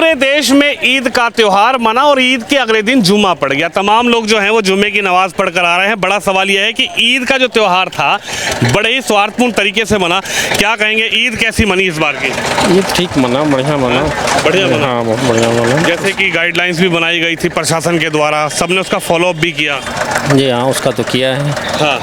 पूरे देश में ईद का त्योहार मना और ईद के अगले दिन जुमा पड़ गया। तमाम लोग जो हैं वो जुमे की नमाज पढ़कर आ रहे हैं। बड़ा सवाल यह है कि ईद का जो त्योहार था बड़े ही स्वार्थपूर्ण तरीके से मना। क्या कहेंगे, ईद कैसी मनी इस बार की? ईद ठीक मना, बढ़िया मना। बढ़िया मना? हाँ, बहुत बढ़िया मना। जैसे कि गाइडलाइंस भी बनाई गई थी प्रशासन के द्वारा, सबने उसका फॉलोअप भी किया। जी हाँ, उसका तो किया है, हाँ,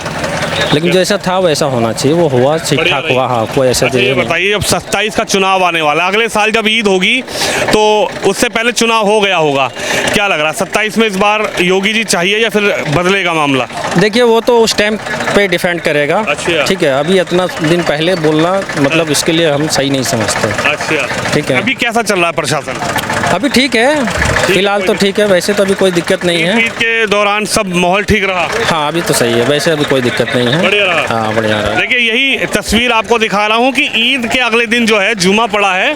लेकिन जैसा था वैसा होना चाहिए, वो हुआ ठीक ठाक हुआ। हाँ, कोई ऐसा अच्छा, ये बताइए, अब 27 का चुनाव आने वाला है, अगले साल जब ईद होगी तो उससे पहले चुनाव हो गया होगा, क्या लग रहा है 27 में इस बार योगी जी चाहिए या फिर बदलेगा मामला? देखिए, वो तो उस टाइम पे डिपेंड करेगा। अच्छा। ठीक है, अभी इतना दिन पहले बोलना मतलब इसके लिए हम सही नहीं समझते। अच्छा, ठीक है। अभी कैसा चल रहा है प्रशासन? अभी ठीक है, फिलहाल तो ठीक है, वैसे तो अभी कोई दिक्कत नहीं है। ईद के दौरान सब माहौल ठीक रहा? हाँ, अभी तो सही है, वैसे अभी कोई दिक्कत नहीं है। बढ़िया रहा? हाँ, बढ़िया रहा। देखिए, यही तस्वीर आपको दिखा रहा हूँ कि ईद के अगले दिन जो है जुमा पड़ा है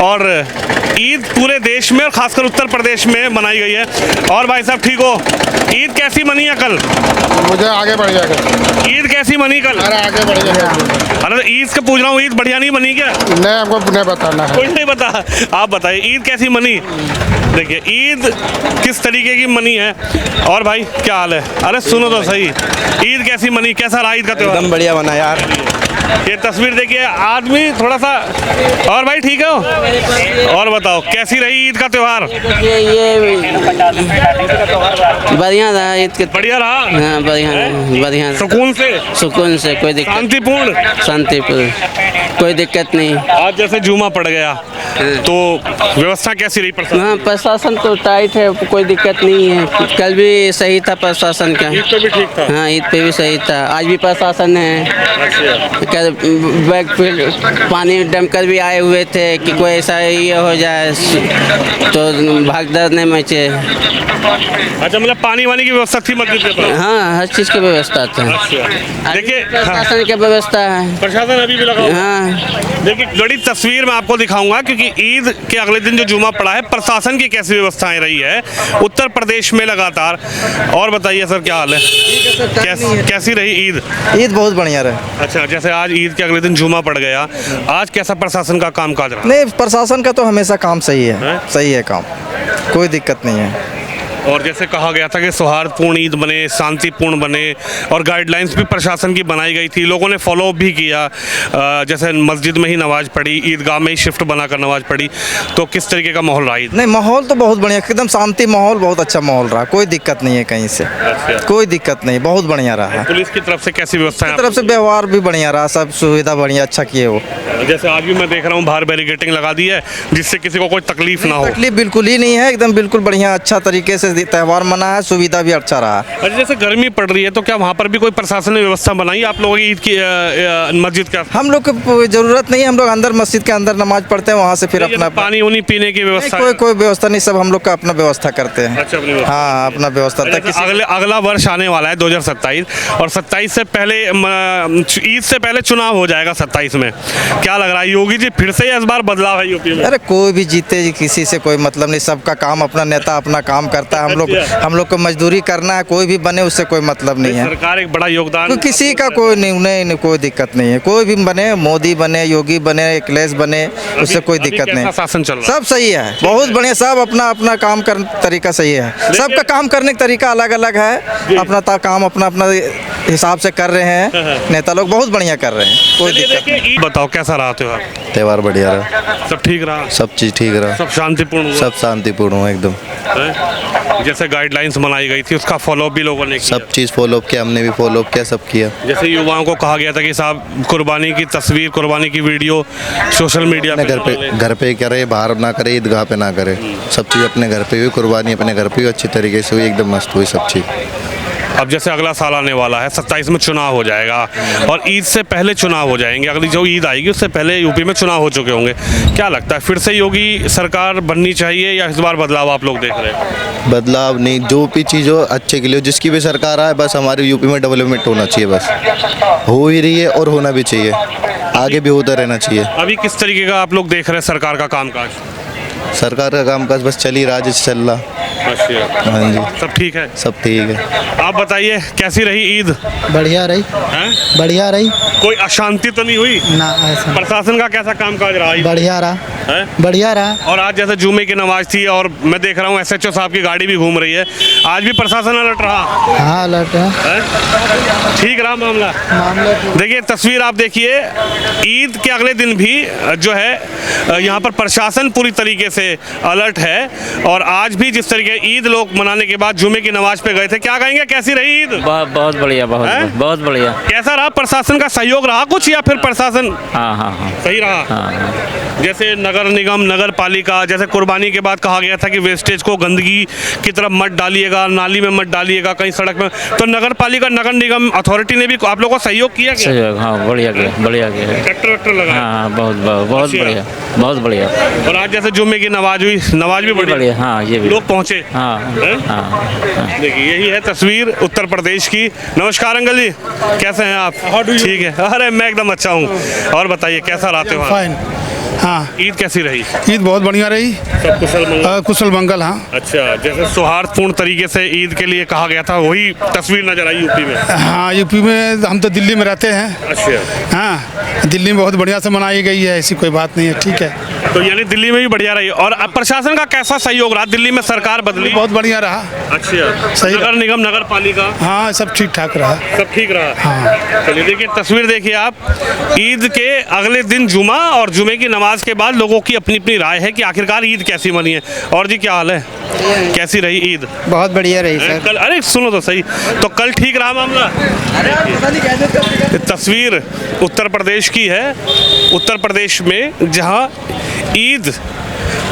और ईद पूरे देश में और खासकर उत्तर प्रदेश में मनाई गई है। और भाई साहब ठीक हो? ईद कैसी मनी है कल? मुझे आगे बढ़ जाएगा। ईद कैसी मनी कल? अरे आगे बढ़ जाएगा। अरे ईद का पूछ रहा हूँ, ईद बढ़िया नहीं बनी क्या? नहीं, हमको नहीं बताना है। कुछ नहीं पता, आप बताइए ईद कैसी मनी? देखिए, ईद किस तरीके की मनी है। और भाई क्या हाल है? अरे सुनो तो सही, ईद कैसी मनी, कैसा रहा ईद का त्योहार? एकदम बढ़िया बना यार। ये तस्वीर देखिए, आदमी थोड़ा सा। और भाई ठीक हो? और बताओ कैसी रही ईद का त्योहार? ये बढ़िया रहा ईद के। बढ़िया रहा? हाँ, बढ़िया सुकून से? सुकून से, कोई दिक्कत, शांतिपूर्ण? शांतिपूर्ण, कोई दिक्कत नहीं। आज जैसे जुमा पड़ गया तो व्यवस्था कैसी रही प्रशासन? हाँ, प्रशासन तो टाइट है, कोई दिक्कत नहीं है। कल भी सही था प्रशासन का। ईद पे भी ठीक था? हाँ, ईद पे भी सही था। आज भी प्रशासन है। कल बैग फिर पानी डमकर भी आए हुए थे कि कोई ऐसा ये हो जाए तो भागदौड़ नहीं मचे। अच्छा, मतलब पानी वानी की व्यवस्था थी मस्जिद के पास? हाँ, हर चीज़ की व्यवस्था था। अच्छा, देखिए प्रशासन की व्यवस्था है। प्रशासन अभी भी लगा हुआ है। हाँ, देखिए, बड़ी तस्वीर मैं आपको दिखाऊंगा क्योंकि ईद के अगले दिन जो जुमा पड़ा है प्रशासन की कैसी व्यवस्थाएं रही है उत्तर प्रदेश में लगातार। और बताइए सर, क्या हाल है? कैसी रही ईद? ईद बहुत बढ़िया रहे। अच्छा, जैसे आज ईद के अगले दिन जुमा पड़ गया, आज कैसा प्रशासन का कामकाज रहा? नहीं, प्रशासन का तो हमेशा काम सही है, सही है काम, कोई दिक्कत नहीं है। और जैसे कहा गया था कि सौहार्दपूर्ण ईद बने, शांतिपूर्ण बने और गाइडलाइंस भी प्रशासन की बनाई गई थी, लोगों ने फॉलो भी किया। जैसे मस्जिद में ही नमाज पढ़ी, ईदगाह में ही शिफ्ट बनाकर नमाज पढ़ी, तो किस तरीके का माहौल रहा ईद? नहीं, माहौल तो बहुत बढ़िया, एकदम शांति माहौल, बहुत अच्छा माहौल रहा, कोई दिक्कत नहीं है कहीं से। अच्छा। कोई दिक्कत नहीं, बहुत बढ़िया रहा। पुलिस की तरफ से कैसी व्यवस्था है? तरफ से व्यवहार भी बढ़िया रहा, सब सुविधा बढ़िया अच्छा किए वो। जैसे आज भी मैं देख रहा हूँ बाहर बैरिकेटिंग लगा दी है जिससे किसी को कोई तकलीफ ना हो। तकलीफ बिल्कुल ही नहीं है, एकदम बिल्कुल बढ़िया अच्छा तरीके से त्यौहार मना है, सुविधा भी अच्छा रहा। अच्छा, जैसे गर्मी पड़ रही है तो क्या वहाँ पर भी कोई प्रशासन ने व्यवस्था बनाई आप लोगों की ईद की मस्जिद का? हम लोग को जरूरत नहीं है, हम लोग अंदर मस्जिद के अंदर नमाज पढ़ते हैं, वहाँ से फिर अपना पानी उनी पीने की व्यवस्था? कोई व्यवस्था नहीं, सब हम लोग का अपना व्यवस्था करते हैं। अच्छा, अपनी व्यवस्था। हाँ, अपना व्यवस्था अगला वर्ष आने वाला है 2027 और 27 से पहले ईद से पहले चुनाव हो जाएगा 27 में। क्या लग रहा है, योगी जी फिर से इस बार बदलाव है यूपी में? अरे कोई भी जीते जी, किसी से कोई मतलब नहीं, सबका काम, अपना नेता अपना काम करता है। हम लोग को मजदूरी करना है, कोई भी बने उससे कोई मतलब नहीं है। सरकार एक बड़ा योगदान, किसी का कोई नहीं, कोई दिक्कत नहीं है। कोई भी बने, मोदी बने, योगी बने, अखिलेश बने, उससे कोई दिक्कत नहीं। शासन चल रहा है? सब सही है, बहुत बढ़िया, सब अपना अपना काम कर तरीका सही है। सबका काम करने का तरीका अलग अलग है, अपना काम अपना अपना हिसाब से कर रहे हैं। नेता लोग बहुत बढ़िया कर रहे हैं, कोई दिक्कत नहीं। बताओ कैसा रहा त्योहार? त्यौहार बढ़िया रहा, सब ठीक रहा? सब चीज़ ठीक रहा, सब शांतिपूर्ण हुआ? सब शांतिपूर्ण हुआ एकदम। जैसे गाइडलाइंस बनाई गई थी उसका फॉलो भी लोगों ने किया? सब चीज़ फॉलो किया, हमने भी फॉलो किया, सब किया। जैसे युवाओं को कहा गया था कि साहब कुर्बानी की तस्वीर, कुर्बानी की वीडियो सोशल मीडिया पे घर पे करे, बाहर ना करे, ईदगाह पे ना करे, सब चीज़ अपने घर पे हुई, कुर्बानी अपने घर पे हुई, अच्छी तरीके से हुई, एकदम मस्त हुई सब चीज़। अब जैसे अगला साल आने वाला है, 27 में चुनाव हो जाएगा और ईद से पहले चुनाव हो जाएंगे, अगली जो ईद आएगी उससे पहले यूपी में चुनाव हो चुके होंगे। क्या लगता है फिर से योगी सरकार बननी चाहिए या इस बार बदलाव आप लोग देख रहे हैं? बदलाव नहीं, जो भी चीज़ हो अच्छे के लिए, जिसकी भी सरकार आए, बस हमारे यूपी में डेवलपमेंट होना चाहिए, बस हो ही रही है और होना भी चाहिए, आगे भी होता रहना चाहिए। अभी किस तरीके का आप लोग देख रहे हैं सरकार का कामकाज? सरकार का कामकाज बस चल ही रहा, जैसे चल रहा। अच्छा, हाँ जी, सब ठीक है? सब ठीक है। आप बताइए कैसी रही ईद? बढ़िया रही, हैं? बढ़िया रही। कोई अशांति तो नहीं हुई? ना, ऐसा प्रशासन का कैसा कामकाज रहा? बढ़िया रहा। हैं? बढ़िया रहा। और आज जैसे जुमे की नमाज थी और मैं देख रहा हूँ SHO साहब की गाड़ी भी घूम रही है, आज भी प्रशासन अलर्ट रहा हाँ अलर्ट है। है? ठीक रहा मामला। देखिए तस्वीर आप देखिए, ईद के अगले दिन भी जो है यहाँ पर प्रशासन पूरी तरीके से अलर्ट है। और आज भी जिस तरीके ईद लोग मनाने के बाद जुमे की नमाज पे गए थे, क्या कहेंगे कैसी रही ईद? बहुत बढ़िया, हैं? बहुत बढ़िया। कैसा रहा, प्रशासन का सहयोग रहा कुछ या फिर प्रशासन हाँ हाँ हाँ सही रहा? हाँ। जैसे नगर निगम नगर पालिका, जैसे कुर्बानी के बाद कहा गया था कि वेस्टेज को गंदगी की तरफ मत डालिएगा, नाली में मत डालिएगा, कहीं सड़क में, तो नगर पालिका नगर निगम अथॉरिटी ने भी आप लोगों को सहयोग किया क्या? सहयोग, हाँ बढ़िया किया, बढ़िया किया। ट्रैक्टर वैक्टर लगा? हाँ बहुत बहुत अच्छा। बढ़िया, बहुत बढ़िया। और आज जैसे जुम्मे की नमाज हुई, नमाज भी बढ़िया, बढ़िया, हाँ ये भी लोग पहुँचे। हाँ हैं? हाँ। देखिए यही है तस्वीर उत्तर प्रदेश की। नमस्कार अंकल जी, कैसे हैं आप? ठीक है, अरे मैं एकदम अच्छा हूँ। और बताइए कैसा रहा त्योहार? फाइन। हाँ ईद कैसी रही? ईद बहुत बढ़िया रही। सब कुशल मंगल? कुशल मंगल। हाँ अच्छा, जैसे सौहार्दपूर्ण तरीके से ईद के लिए कहा गया था, वही तस्वीर नजर आई यूपी में? हाँ यूपी में, हम तो दिल्ली में रहते हैं। अच्छा, हाँ दिल्ली में बहुत बढ़िया से मनाई गई है, ऐसी कोई बात नहीं है। ठीक है, तो यानी दिल्ली में भी बढ़िया रही। और अब प्रशासन का कैसा सहयोग रहा? दिल्ली में सरकार बदली? बहुत बढ़िया रहा। अच्छा, सही नगर निगम नगर पालिका हाँ सब ठीक ठाक रहा। सब ठीक रहा? हाँ चलिए देखिए तस्वीर देखिए आप, ईद के अगले दिन जुमा और जुमे की नमाज के बाद लोगों की अपनी अपनी राय है कि आखिरकार ईद कैसी बनी है। और जी क्या हाल है, कैसी रही ईद? बहुत बढ़िया रही सर। कल, अरे सुनो तो सही, तो कल ठीक रहा मामला? ये तस्वीर उत्तर प्रदेश की है, उत्तर प्रदेश में जहां ईद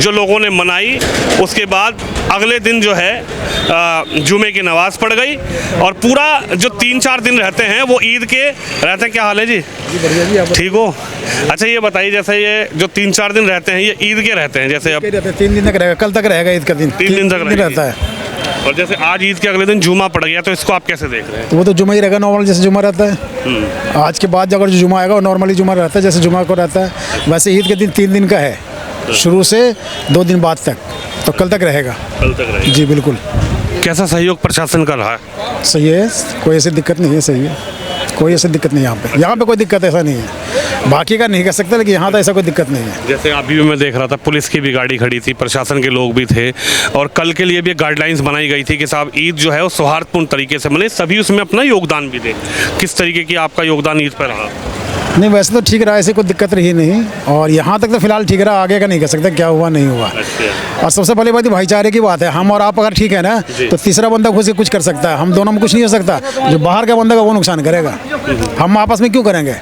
जो लोगों ने मनाई, उसके बाद अगले दिन जो है जुमे की नमाज पढ़ गई और पूरा जो 3-4 दिन रहते हैं वो ईद के रहते हैं। क्या हाल है जी? ठीक हो? अच्छा ये बताइए, जैसे ये जो 3-4 दिन रहते हैं ये ईद के रहते हैं, जैसे अब 3 दिन तक रहेगा, कल तक रहेगा ईद का दिन। 3 दिन तक रहता है। और जैसे आज ईद के अगले दिन जुमा पड़ गया, तो इसको आप कैसे देख रहे हैं? तो वो तो जुमा ही रहेगा, नॉर्मल जैसे जुमा रहता है। आज के बाद अगर जो जुमा आएगा वो नॉर्मली जुमा रहता है, जैसे जुमा को रहता है। वैसे ईद के दिन 3 दिन का है, शुरू से 2 दिन बाद तक, तो कल तक रहेगा। कल तक रहेगा जी बिल्कुल। कैसा सहयोग प्रशासन का रहा है? सही है, कोई ऐसी दिक्कत नहीं है। सही है, कोई ऐसी दिक्कत नहीं यहाँ पे कोई दिक्कत ऐसा नहीं है। बाकी का नहीं कह सकते, लेकिन यहाँ तो ऐसा कोई दिक्कत नहीं है। जैसे अभी भी मैं देख रहा था, पुलिस की भी गाड़ी खड़ी थी, प्रशासन के लोग भी थे, और कल के लिए भी गाइडलाइंस बनाई गई थी कि साहब ईद जो है वो सौहार्दपूर्ण तरीके से मने, सभी उसमें अपना योगदान भी दें। किस तरीके की आपका योगदान ईद पर रहा? नहीं वैसे तो ठीक रहा, ऐसी कोई दिक्कत रही नहीं। और यहाँ तक तो फिलहाल ठीक रहा, आगे का नहीं कह सकते क्या हुआ नहीं हुआ। और सबसे पहली बात भाईचारे की बात है, हम और आप अगर ठीक है ना, तो तीसरा बंदा खुद से कुछ कर सकता है, हम दोनों में कुछ नहीं हो सकता। जो बाहर का बंदा का वो नुकसान करेगा, हम आपस में क्यों करेंगे?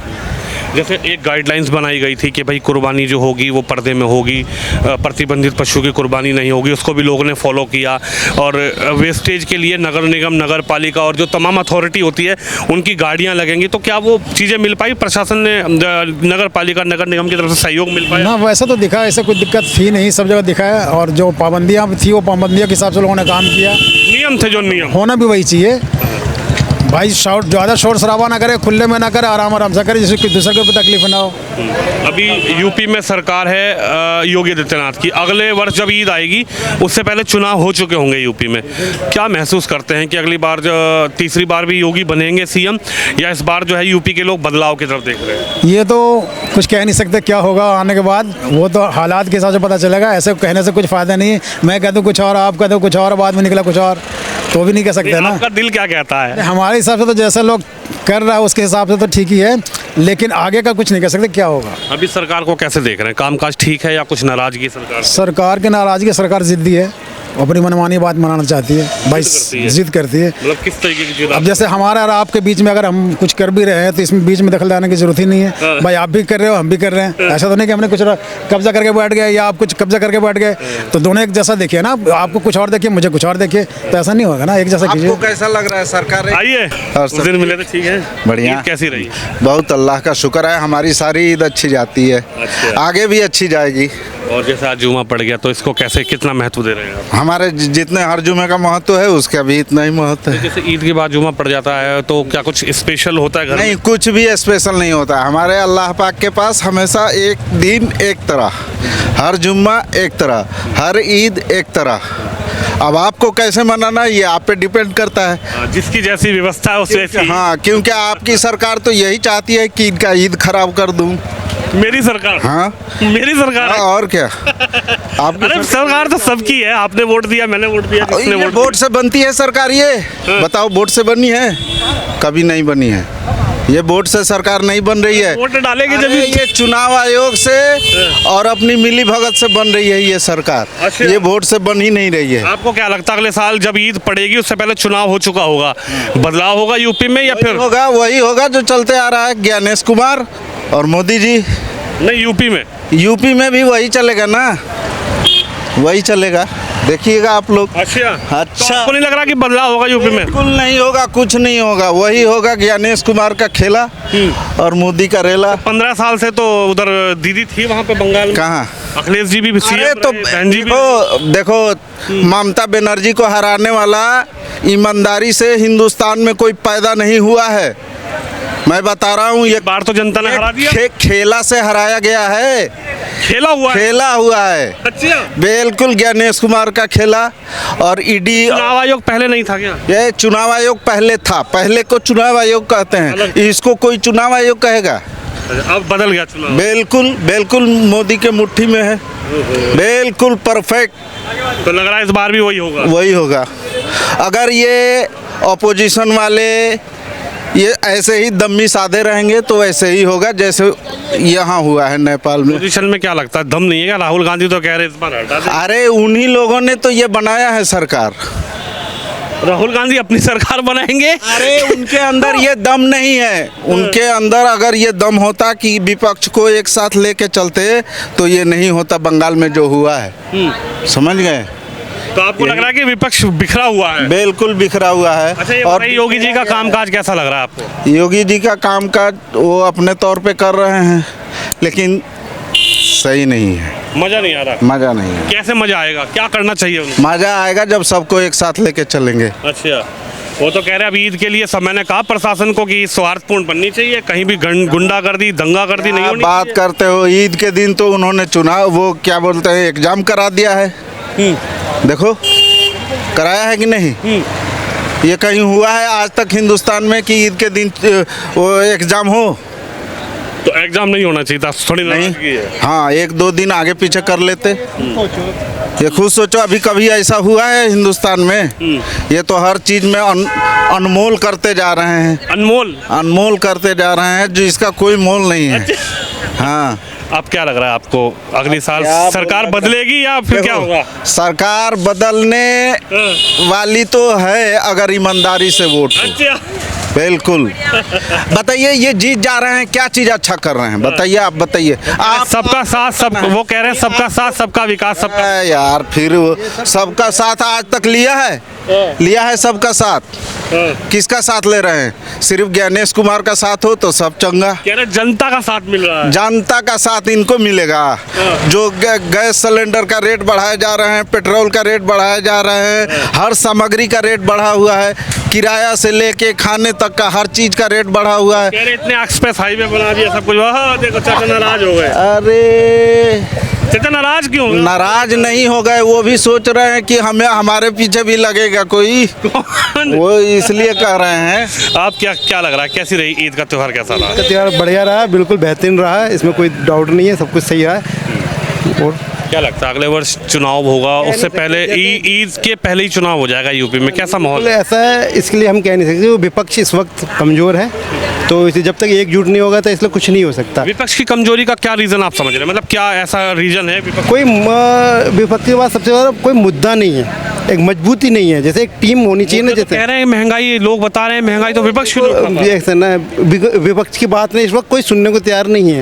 जैसे एक गाइडलाइंस बनाई गई थी कि भाई कुर्बानी जो होगी वो पर्दे में होगी, प्रतिबंधित पशु की कुर्बानी नहीं होगी, उसको भी लोगों ने फॉलो किया। और वेस्टेज के लिए नगर निगम नगर पालिका और जो तमाम अथॉरिटी होती है उनकी गाड़ियां लगेंगी, तो क्या वो चीज़ें मिल पाई? प्रशासन ने नगर पालिका नगर निगम की तरफ से सहयोग मिल पाया? ना वैसा तो दिखा, ऐसा कोई दिक्कत थी नहीं, सब जगह दिखा है। और जो पाबंदियाँ थी वो पाबंदियों के हिसाब से लोगों ने काम किया। नियम थे जो नियम होना भी वही चाहिए भाई। ज़्यादा शोर शराबा ना करे, खुले में ना करे, आराम आराम से करे, जिससे दूसरे को भी तकलीफ ना हो। अभी यूपी में सरकार है योगी आदित्यनाथ की, अगले वर्ष जब ईद आएगी उससे पहले चुनाव हो चुके होंगे यूपी में, क्या महसूस करते हैं कि अगली बार तीसरी बार भी योगी बनेंगे सीएम, या इस बार जो है यूपी के लोग बदलाव की तरफ देख रहे हैं? ये तो कुछ कह नहीं सकते क्या होगा आने के बाद, वो तो हालात के हिसाब से पता चलेगा। ऐसे कहने से कुछ फ़ायदा नहीं है। मैं कहता हूँ कुछ और, आप कहते हो कुछ और, बाद में निकला कुछ और, तो भी नहीं कह सकते ना। आपका दिल क्या कहता है? हमारे हिसाब से तो जैसे लोग कर रहा है उसके हिसाब से तो ठीक ही है, लेकिन आगे का कुछ नहीं कह सकते क्या होगा। अभी सरकार को कैसे देख रहे हैं? कामकाज ठीक है या कुछ नाराजगी सरकार से? सरकार की नाराजगी, सरकार जिद्दी है, अपनी मनमानी बात मनाना चाहती है भाई, जिद करती है। मतलब किस तरीके की जिद? अब जैसे हमारा और आपके बीच में अगर हम कुछ कर भी रहे हैं तो इसमें बीच में दखल देने की जरूरत ही नहीं है। भाई आप भी कर रहे हो, हम भी कर रहे हैं, ऐसा तो नहीं कि हमने कुछ कब्जा करके बैठ गए या आप कुछ कब्जा करके बैठ गए, तो दोनों एक जैसा देखिए ना। आपको कुछ और देखिए, मुझे कुछ और देखिए, तो ऐसा नहीं होगा ना, एक जैसा कीजिए। आपको कैसा लग रहा है सरकार? आइए, उस दिन मिले थे, ठीक है, बढ़िया। ईद कैसी रही? बहुत अल्लाह का शुक्र है, हमारी सारी ईद अच्छी जाती है। अच्छा। आगे भी अच्छी जाएगी। और जैसे आज जुमा पड़ गया, तो इसको कैसे कितना महत्व दे रहे हैं आप? हमारे जितने हर जुमे का महत्व है उसका भी इतना ही महत्व है। जैसे ईद के बाद जुमा पड़ जाता है तो क्या कुछ स्पेशल होता है घर नहीं, में? कुछ भी स्पेशल नहीं होता। हमारे अल्लाह पाक के पास हमेशा एक दिन एक तरह, हर जुम्मा एक तरह, हर ईद एक तरह। अब आपको कैसे मनाना ये आप पे डिपेंड करता है। जिसकी जैसी व्यवस्था है उस वैसी। हाँ, क्योंकि आपकी सरकार तो यही चाहती है कि इनका ईद खराब कर दूं। मेरी सरकार। हाँ मेरी सरकार है। और क्या आपकी अरे सरकार तो सबकी है, आपने वोट दिया, मैंने वोट दिया, किसने ये वोट वोट से बनती है सरकार ये बताओ, वोट से बनी है? कभी नहीं बनी है। ये वोट से सरकार नहीं बन रही है। वोट डालेंगे जब अरे ये चुनाव आयोग से और अपनी मिली भगत से बन रही है ये सरकार। अच्छा। ये वोट से बन ही नहीं रही है। आपको क्या लगता है अगले साल जब ईद पड़ेगी उससे पहले चुनाव हो चुका होगा, बदलाव होगा यूपी में या फिर? वही होगा जो चलते आ रहा है, ज्ञानेश कुमार और मोदी जी। नहीं, यूपी में? यूपी में भी वही चलेगा ना, वही चलेगा, देखिएगा आप लोग। अच्छा। तो अच्छा आपको नहीं लग रहा कि बदलाव होगा यूपी में? बिल्कुल नहीं होगा, कुछ नहीं होगा, वही होगा ज्ञानेश कुमार का खेला और मोदी का रेला। 15 साल से तो उधर दीदी थी वहाँ पे बंगाल में। कहाँ? अखिलेश जी भी अरे CM तो रहे, बहन जी भी। देखो ममता बनर्जी को हराने वाला ईमानदारी से हिंदुस्तान में कोई पैदा नहीं हुआ है। मैं बता रहा हूँ, ये बार तो जनता ने हरा दिया। खेला से हराया गया है, खेला हुआ है। खेला हुआ है। अच्छा। बिल्कुल ज्ञानेश कुमार का खेला। और ईडी चुनाव आयोग पहले नहीं था क्या? ये चुनाव आयोग पहले था, पहले को चुनाव आयोग कहते हैं, इसको कोई चुनाव आयोग कहेगा? अब बदल गया चुनाव। बिल्कुल बिल्कुल मोदी के मुट्ठी में है, बिल्कुल परफेक्ट। तो लग रहा है इस बार भी वही होगा। वही होगा। अगर ये ऑपोजिशन वाले ये ऐसे ही दम्मी साधे रहेंगे तो वैसे ही होगा जैसे यहाँ हुआ है नेपाल में। पोजीशन में क्या लगता है, दम नहीं है क्या? राहुल गांधी तो कह रहे इस बार हटा दे। अरे उन्हीं लोगों ने तो ये बनाया है सरकार। राहुल गांधी अपनी सरकार बनाएंगे? अरे उनके अंदर ये दम नहीं है, उनके अंदर अगर ये दम होता कि विपक्ष को एक साथ लेके चलते तो ये नहीं होता बंगाल में जो हुआ है। समझ गए? तो आपको लग रहा है कि विपक्ष बिखरा हुआ है? बिल्कुल बिखरा हुआ है। अच्छा, ये और बताइए, योगी जी का कामकाज कैसा लग रहा है आपको? योगी जी का कामकाज वो अपने तौर पे कर रहे हैं, लेकिन सही नहीं है, मजा नहीं आ रहा। मज़ा नहीं है। कैसे मजा आएगा, क्या करना चाहिए उनको? मज़ा आएगा जब सबको एक साथ लेके चलेंगे। अच्छा, वो तो कह रहे हैं अब ईद के लिए सब, मैंने कहा प्रशासन को कि स्वार्थपूर्ण बननी चाहिए, कहीं भी गुंडागर्दी दंगागर्दी नहीं होनी बात चाहिए। करते हो, ईद के दिन तो उन्होंने चुनाव वो क्या बोलते हैं एग्जाम करा दिया है। देखो कराया है कि नहीं? ये कहीं हुआ है आज तक हिंदुस्तान में कि ईद के दिन वो एग्जाम हो? तो एग्जाम नहीं होना चाहिए था, थोड़ी नाराजगी है। नहीं, हाँ 1-2 दिन आगे पीछे कर लेते। ये खुद सोचो, अभी कभी ऐसा हुआ है हिंदुस्तान में? ये तो हर चीज में अनमोल करते जा रहे हैं, अनमोल करते जा रहे हैं जिसका कोई मोल नहीं है। हाँ, अब क्या लग रहा है आपको, अगली साल क्या सरकार बदलेगी या फिर क्या होगा? सरकार बदलने वाली तो है अगर ईमानदारी से वोट हो। अच्छा। बिल्कुल। बताइए ये जीत जा रहे हैं, क्या चीज अच्छा कर रहे हैं? बताइए, आप बताइए। आप सबका साथ, सब वो कह रहे हैं सबका साथ सबका विकास सबका। यार फिर वो सबका साथ आज तक लिया है सबका साथ। किसका साथ ले रहे हैं? सिर्फ ज्ञानेश कुमार का साथ हो तो सब चंगा। कह रहे जनता का साथ मिल रहा है। जनता का साथ इनको मिलेगा। जो गैस सिलेंडर का रेट बढ़ाए जा रहे हैं, पेट्रोल का रेट बढ़ाए जा रहे हैं, हर सामग्री का रेट बढ़ा हुआ है, किराया से लेके खाने तक का हर चीज का रेट बढ़ा हुआ है। कह रहे इतने एक्सप्रेस हाईवे बना दिया सब कुछ। वाह, देखो चाचा नाराज हो गए। अरे चाचा नाराज क्यों? नाराज नहीं हो गए, वो भी सोच रहे हैं कि हमें हमारे पीछे भी लगेगा कोई, वो इसलिए कह रहे हैं। आप क्या लग रहा है, कैसी रही ईद का त्योहार, कैसा रहा? त्यौहार बढ़िया रहा, बिल्कुल बेहतरीन रहा, इसमें कोई डाउट नहीं है, सब कुछ सही है। और क्या लगता है अगले वर्ष चुनाव होगा, उससे पहले ईद के पहले ही चुनाव हो जाएगा यूपी में, कैसा माहौल है? ऐसा है, इसके लिए हम कह नहीं सकते, वो विपक्ष इस वक्त कमज़ोर है, तो इसे जब तक एकजुट नहीं होगा तो इसलिए कुछ नहीं हो सकता। विपक्ष की कमजोरी का क्या रीजन आप समझ रहे हैं, मतलब क्या ऐसा रीजन है विपक्ष? कोई विपक्ष के पास सबसे ज़्यादा कोई मुद्दा नहीं है, एक मजबूती नहीं है, जैसे एक टीम होनी चाहिए ना। जैसे कह रहे हैं महंगाई, लोग बता रहे हैं महंगाई तो विपक्ष की ऐसा ना, विपक्ष की बात नहीं, इस वक्त कोई सुनने को तैयार नहीं है।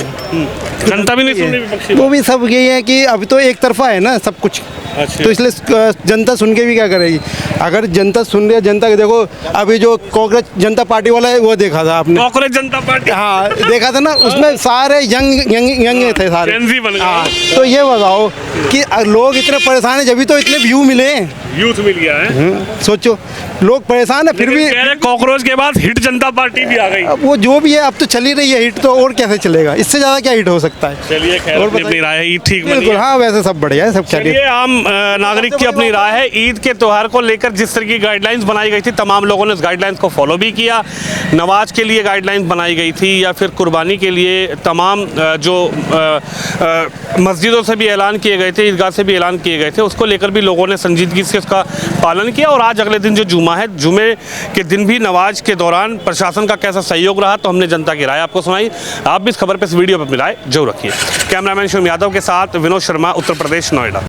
जनता भी नहीं सुन रही विपक्ष की वो भी सब यही है कि अभी तो एक तरफा है ना सब कुछ। अच्छा। तो इसलिए जनता सुन के भी क्या करेगी? अगर जनता सुन रही है, जनता के देखो अभी जो कांग्रेस जनता पार्टी वाला है वो देखा था आपने? कांग्रेस जनता पार्टी, हाँ देखा था ना, उसमें सारे यंग थे सारे। Gen Z बन गए। हाँ, तो ये बताओ कि लोग इतने परेशान हैं, जब भी तो इतने व्यू मिले, यूथ मिल गया है। सोचो लोग परेशान है फिर भी। कह रहे कॉकरोच के बाद हिट जनता पार्टी भी आ गई। अब वो जो भी है अब तो चली रही है हिट, तो और कैसे चलेगा? इससे ज़्यादा क्या हिट हो सकता है। चलिए खैर, और अपनी बताइए। राय है, ईद ठीक बनी बिल्कुल, है। हाँ वैसे सब बढ़िया है, सब चलिए चलिए। आम नागरिक की अपनी राय है। ईद के त्यौहार को लेकर जिस तरह की गाइडलाइंस बनाई गई थी, तमाम लोगों ने उस गाइडलाइंस को फॉलो भी किया। नमाज के लिए गाइडलाइंस बनाई गई थी या फिर कुर्बानी के लिए तमाम जो मस्जिदों से भी ऐलान किए गए थे, ईदगाह से भी ऐलान किए गए थे, उसको लेकर भी लोगों ने संजीदगी से उसका पालन किया। और आज अगले दिन जो जुमा है, जुमे के दिन भी नमाज के दौरान प्रशासन का कैसा सहयोग रहा, तो हमने जनता की राय आपको सुनाई। आप भी इस खबर पर, इस वीडियो पर मिलाए जरूर रखिए। कैमरामैन शिवम यादव के साथ विनोद शर्मा, उत्तर प्रदेश, नोएडा।